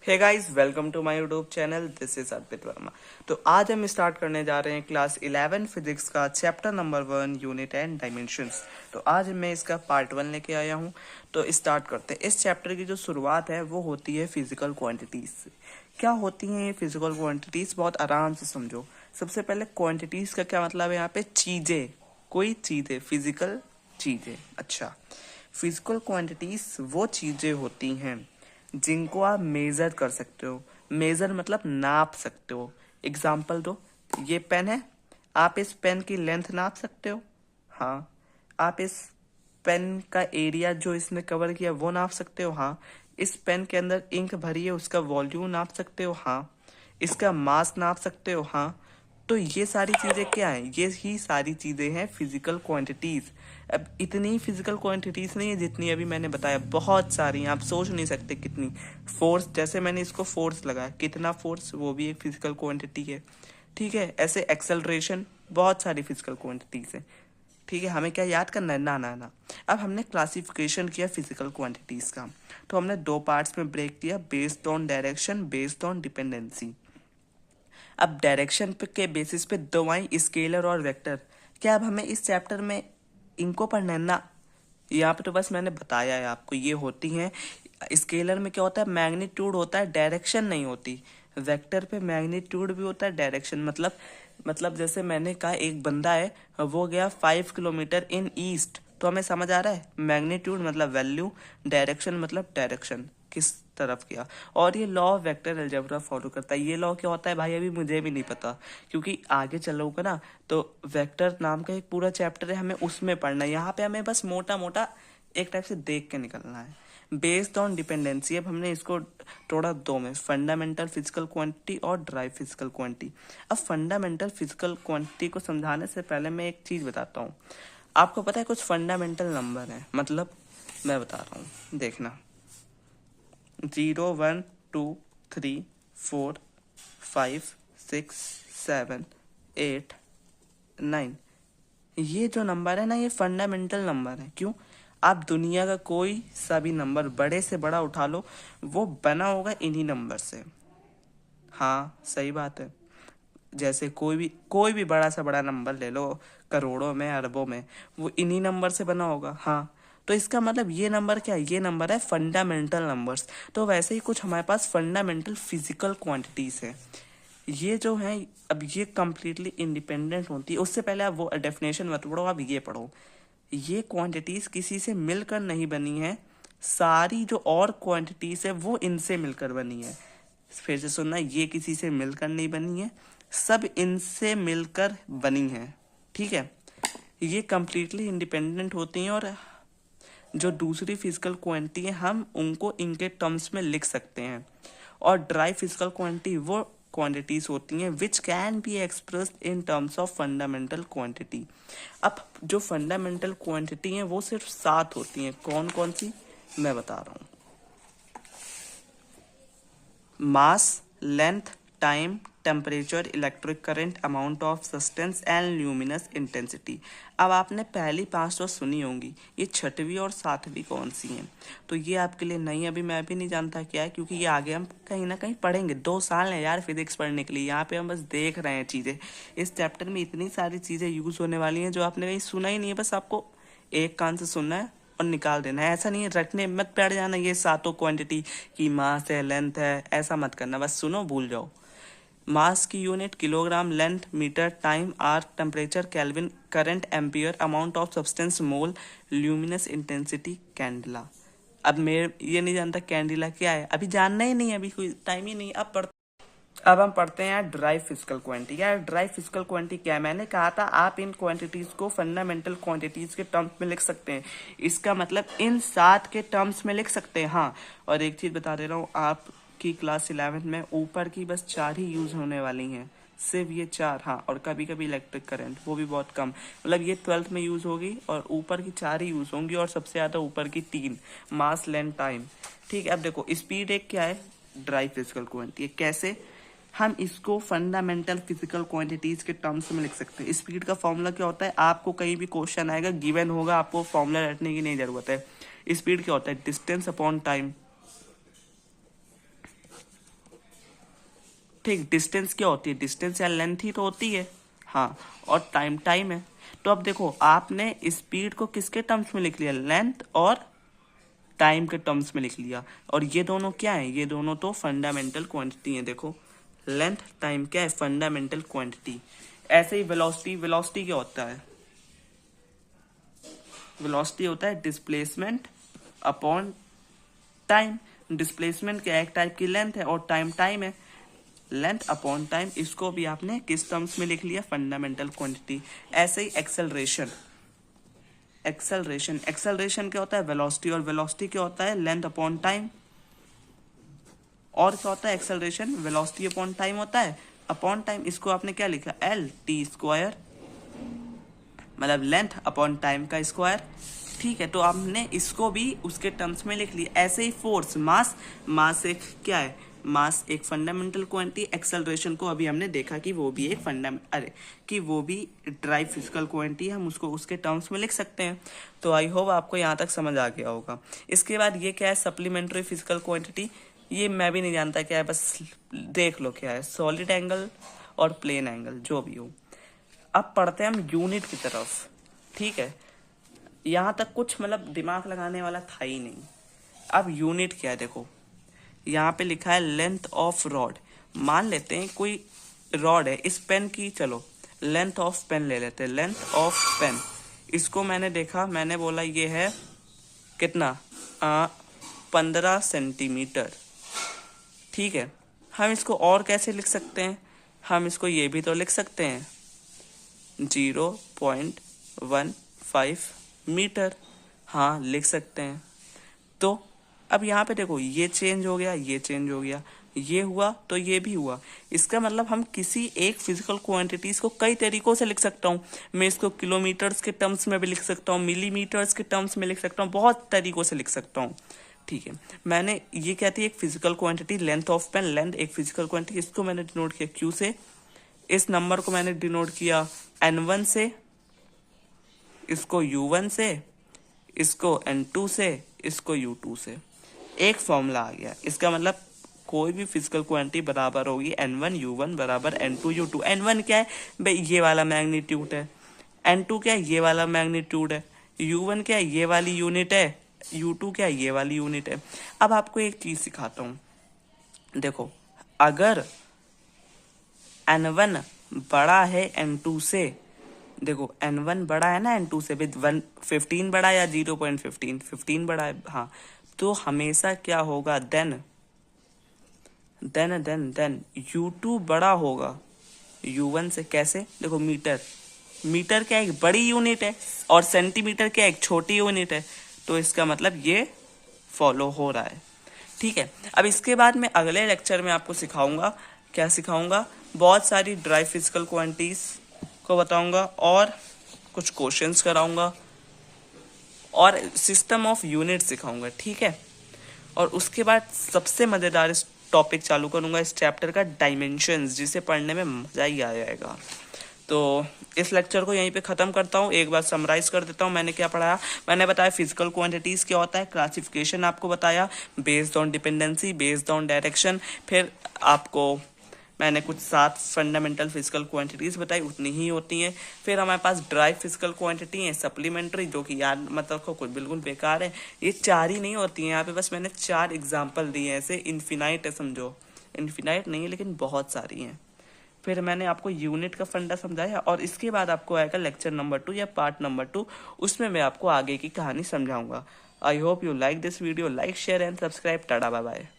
Hey guys, welcome to my YouTube channel. This is Arpit Verma. तो आज हम स्टार्ट करने जा रहे हैं क्लास 11 फिजिक्स का chapter number 1 unit and dimensions. तो आज मैं इसका पार्ट 1 लेके आया हूं। तो स्टार्ट करते हैं। इस चैप्टर की जो शुरुआत है वो होती है फिजिकल क्वांटिटीज से। क्या होती हैं ये फिजिकल क्वांटिटीज, बहुत आराम से समझो। सबसे पहले क्वांटिटीज का क्या मतलब है, यहाँ पे चीजें, कोई चीजें, फिजिकल चीजें। अच्छा, फिजिकल क्वांटिटीज वो चीजें होती हैं जिनको आप मेजर कर सकते हो। मेजर मतलब नाप सकते हो। एग्जाम्पल दो। ये पेन है, आप इस पेन की लेंथ नाप सकते हो। हाँ। आप इस पेन का एरिया जो इसने कवर किया वो नाप सकते हो। हाँ। इस पेन के अंदर इंक भरी है, उसका वॉल्यूम नाप सकते हो। हाँ। इसका मास नाप सकते हो। हाँ। तो ये सारी चीजें क्या है, ये ही सारी चीजें हैं फिजिकल क्वांटिटीज। अब इतनी फिजिकल क्वांटिटीज नहीं है जितनी अभी मैंने बताया, बहुत सारी हैं, आप सोच नहीं सकते कितनी। फोर्स, जैसे मैंने इसको फोर्स लगाया, कितना फोर्स, वो भी एक फिजिकल क्वांटिटी है। ठीक है। ऐसे एक्सेलरेशन, बहुत सारी फिजिकल क्वांटिटीज है। ठीक है। हमें क्या याद करना है, ना ना ना। अब हमने क्लासिफिकेशन किया फिजिकल क्वांटिटीज का। तो हमने दो पार्ट्स में ब्रेक किया, based on direction, based on dependency. अब डायरेक्शन के बेसिस पे दो आई, स्केलर और वेक्टर। क्या अब हमें इस चैप्टर में इनको पढ़ना है ना। यहाँ पे तो बस मैंने बताया है आपको, ये होती हैं। स्केलर में क्या होता है, मैग्नीट्यूड होता है, डायरेक्शन नहीं होती। वेक्टर पे मैग्नीट्यूड भी होता है, डायरेक्शन मतलब जैसे मैंने कहा एक बंदा है, वो गया 5 किलोमीटर इन ईस्ट, तो हमें समझ आ रहा है मैग्नीट्यूड मतलब वैल्यू, डायरेक्शन मतलब डायरेक्शन, किस तरफ गया। और ये law of vector algebra follow करता है। ये लॉ क्या होता है भाई, अभी मुझे भी नहीं पता, क्योंकि आगे चलोगे ना तो वेक्टर नाम का एक पूरा चैप्टर है, हमें उसमें पढ़ना है। यहाँ पे हमें बस मोटा मोटा एक टाइप से देख के निकलना है। बेस्ड ऑन डिपेंडेंसी, अब हमने इसको तोड़ा दो में, फंडामेंटल फिजिकल क्वांटिटी और ड्राइव फिजिकल क्वांटिटी। अब फंडामेंटल फिजिकल क्वांटिटी को समझाने से पहले मैं एक चीज बताता हूँ। आपको पता है कुछ फंडामेंटल नंबर है, मतलब मैं बता रहा हूँ, देखना। 0, 1, 2, 3, 4, 5, 6, 7, 8, 9, ये जो नंबर है ना, ये फंडामेंटल नंबर है। क्यों? आप दुनिया का कोई सा भी नंबर बड़े से बड़ा उठा लो, वो बना होगा इन्हीं नंबर से। हाँ, सही बात है। जैसे कोई भी बड़ा से बड़ा नंबर ले लो, करोड़ों में, अरबों में, वो इन्हीं नंबर से बना होगा। हाँ। तो इसका मतलब ये नंबर क्या है, ये नंबर है फंडामेंटल नंबर्स। तो वैसे ही कुछ हमारे पास फंडामेंटल फिजिकल क्वांटिटीज है। ये जो है, अब ये कंप्लीटली इंडिपेंडेंट होती है। उससे पहले आप वो डेफिनेशन मत पढ़ो, आप ये पढ़ो। ये क्वांटिटीज किसी से मिलकर नहीं बनी है, सारी जो और क्वांटिटीज है वो इनसे मिलकर बनी है। फिर से सुनना, ये किसी से मिलकर नहीं बनी है, सब इनसे मिलकर बनी है। ठीक है। ये कंप्लीटली इंडिपेंडेंट होती हैं, और जो दूसरी फिजिकल क्वांटिटी है हम उनको इनके टर्म्स में लिख सकते हैं। और ड्राई फिजिकल क्वांटिटी वो क्वांटिटीज होती हैं which can be expressed in terms of fundamental quantity. अब जो फंडामेंटल क्वांटिटी हैं वो सिर्फ 7 होती हैं। कौन कौन सी, मैं बता रहा हूँ। Mass, length, time, temperature, electric current, amount of substance and luminous intensity. अब आपने पहली 5 तो सुनी होंगी, ये छठवीं और सातवीं कौन सी हैं? तो ये आपके लिए नहीं, अभी मैं भी नहीं जानता क्या है, क्योंकि ये आगे हम कहीं ना कहीं पढ़ेंगे। 2 साल है यार फिजिक्स पढ़ने के लिए, यहाँ पे हम बस देख रहे हैं चीज़ें। इस चैप्टर में इतनी सारी चीज़ें यूज होने वाली हैं जो आपने कहीं सुना ही नहीं है, बस आपको एक कान से सुनना है और निकाल देना है। ऐसा नहीं है, रटने मत बैठ जाना ये सातों क्वांटिटी की, मास है, लेंथ है, ऐसा मत करना, बस सुनो भूल जाओ। मास की unit kilogram, length metre, time are, temperature kelvin, current ampere, amount of substance mole, luminous intensity candela. अब मैं ये नहीं जानता कैंडिला क्या है, अभी जानना ही नहीं है, अभी कोई टाइम ही नहीं। अब हम पढ़ते हैं ड्राई फिजिकल क्वांटिटी। यार ड्राई फिजिकल क्वांटिटी क्या है, मैंने कहा था आप इन क्वांटिटीज को फंडामेंटल क्वांटिटीज के टर्म्स में लिख सकते हैं। इसका मतलब इन 7 के टर्म्स में लिख सकते हैं। हाँ। और एक चीज बता दे रहा हूँ, आपकी क्लास 11 में ऊपर की बस 4 ही यूज होने वाली हैं, सिर्फ ये 4। हाँ। और कभी कभी इलेक्ट्रिक करंट, वो भी बहुत कम, मतलब ये 12th में यूज होगी, और ऊपर की 4 ही यूज होंगी, और सबसे ज्यादा ऊपर की 3, मास, लेंथ, टाइम। ठीक है। अब देखो स्पीड एक क्या है, ड्राई फिजिकल क्वांटिटी। कैसे हम इसको फंडामेंटल फिजिकल क्वांटिटीज के टर्म्स में लिख सकते हैं। स्पीड का फॉर्मूला क्या होता है, आपको कहीं भी क्वेश्चन आएगा, गिवन होगा, आपको फॉर्मूला रटने की नहीं जरूरत है। स्पीड क्या होता है, डिस्टेंस अपॉन टाइम। ठीक, डिस्टेंस क्या होती है, डिस्टेंस या लेंथ ही तो होती है, हाँ, और टाइम टाइम है। तो अब देखो आपने स्पीड को किसके टर्म्स में लिख लिया, लेंथ और टाइम के टर्म्स में लिख लिया, और ये दोनों क्या है, ये दोनों तो फंडामेंटल क्वांटिटी है। देखो लेंथ टाइम क्या है, फंडामेंटल क्वांटिटी। ऐसे ही वेलोसिटी, वेलोसिटी क्या होता है, वेलोसिटी होता है डिस्प्लेसमेंट अपॉन टाइम। डिस्प्लेसमेंट क्या एक टाइप की लेंथ है और टाइम टाइम है, लेंथ अपॉन टाइम। इसको भी आपने किस टर्म्स में लिख लिया, फंडामेंटल क्वांटिटी। ऐसे ही एक्सेलरेशन, एक्सेलरेशन, एक्सेलरेशन क्या होता है, वेलोसिटी, और वेलोसिटी क्या होता है, लेंथ अपॉन टाइम। और क्या होता है एक्सेलरेशन, वेलोसिटी अपॉन टाइम होता है, अपॉन टाइम। इसको आपने क्या लिखा, एल टी स्क्वायर, मतलब लेंथ अपॉन टाइम का स्क्वायर। ठीक है, तो आपने इसको भी उसके टर्म्स में लिख लिया। ऐसे ही फोर्स, मास, मास एक क्या है, मास एक फंडामेंटल क्वांटिटी। एक्सेलरेशन को अभी हमने देखा कि वो भी एक कि वो भी ड्राइव फिजिकल क्वांटिटी है, हम उसको उसके टर्म्स में लिख सकते हैं। तो आई होप आपको यहाँ तक समझ आ गया होगा। इसके बाद ये क्या है, सप्लीमेंट्री फिजिकल क्वांटिटी। ये मैं भी नहीं जानता क्या है, बस देख लो क्या है, सॉलिड एंगल और प्लेन एंगल जो भी हो। अब पढ़ते हैं हम यूनिट की तरफ। ठीक है, यहाँ तक कुछ मतलब दिमाग लगाने वाला था ही नहीं। अब यूनिट क्या है, देखो यहाँ पे लिखा है लेंथ ऑफ रॉड। मान लेते हैं कोई रॉड है, इस पेन की, चलो लेंथ ऑफ पेन ले लेते हैं, लेंथ ऑफ पेन। इसको मैंने देखा, मैंने बोला ये है कितना, 15 सेंटीमीटर। ठीक है, हम इसको और कैसे लिख सकते हैं, हम इसको ये भी तो लिख सकते हैं 0.15 मीटर, हाँ लिख सकते हैं। तो अब यहाँ पे देखो ये चेंज हो गया, ये चेंज हो गया, ये हुआ तो ये भी हुआ। इसका मतलब हम किसी एक फिजिकल क्वांटिटीज को कई तरीकों से लिख सकता हूँ। मैं इसको किलोमीटर्स के टर्म्स में भी लिख सकता हूँ, मिलीमीटर्स के टर्म्स में लिख सकता हूँ, बहुत तरीकों से लिख सकता हूँ। ठीक है, मैंने ये कहती है एक physical quantity, length of pen, length एक फिजिकल क्वांटिटी, इसको मैंने डिनोट किया क्यू से। इस नंबर को मैंने डिनोट किया N1 से, इसको U1 से, इसको N2 से, इसको U2 से। एक फॉर्मूला आ गया। इसका मतलब कोई भी फिजिकल क्वांटिटी बराबर होगी N1 U1 बराबर N2 U2। N1 क्या है भाई, ये वाला मैग्नीट्यूड है। N2 क्या है, ये वाला मैग्नीट्यूड है। U1 क्या है, ये वाली यूनिट है। U2 क्या है, ये वाली यूनिट है। अब आपको एक चीज सिखाता हूँ, देखो अगर N1 बड़ा है N2 से, देखो N1 बड़ा है ना N2 से, विद 15 बड़ा है या 0.15, 15 बड़ा है, हाँ, तो हमेशा क्या होगा, देन U2 बड़ा होगा U1 से। कैसे, देखो मीटर, मीटर क्या एक बड़ी यूनिट है और सेंटीमीटर क्या एक छोटी यूनिट है, तो इसका मतलब ये फॉलो हो रहा है। ठीक है, अब इसके बाद मैं अगले लेक्चर में आपको सिखाऊंगा, क्या सिखाऊंगा, बहुत सारी ड्राई फिजिकल क्वांटिटीज को बताऊंगा और कुछ क्वेश्चंस कराऊंगा और सिस्टम ऑफ यूनिट सिखाऊंगा। ठीक है, और उसके बाद सबसे मजेदार इस टॉपिक चालू करूंगा इस चैप्टर का, डायमेंशंस, जिसे पढ़ने में मजा ही आ जाएगा। तो इस लेक्चर को यहीं पे ख़त्म करता हूँ। एक बार समराइज कर देता हूँ मैंने क्या पढ़ाया। मैंने बताया फिजिकल क्वांटिटीज़ क्या होता है, क्लासिफिकेशन आपको बताया, based on dependency, based on direction. फिर आपको मैंने कुछ 7 फंडामेंटल फिजिकल क्वांटिटीज़ बताई, उतनी ही होती हैं। फिर हमारे पास ड्राई फिजिकल क्वांटिटी है, सप्लीमेंट्री, जो कि याद मतलब को कुछ बिल्कुल बेकार है। ये 4 ही नहीं होती हैं यहाँ पे, बस मैंने 4 एग्जाम्पल दिए हैं, ऐसे इन्फिनाइट है समझो, इन्फिनाइट नहीं है लेकिन बहुत सारी हैं। फिर मैंने आपको यूनिट का फंडा समझाया और इसके बाद आपको आएगा लेक्चर नंबर 2 या पार्ट नंबर 2, उसमें मैं आपको आगे की कहानी समझाऊंगा। I hope you like this video, like share and subscribe. Tata bye bye.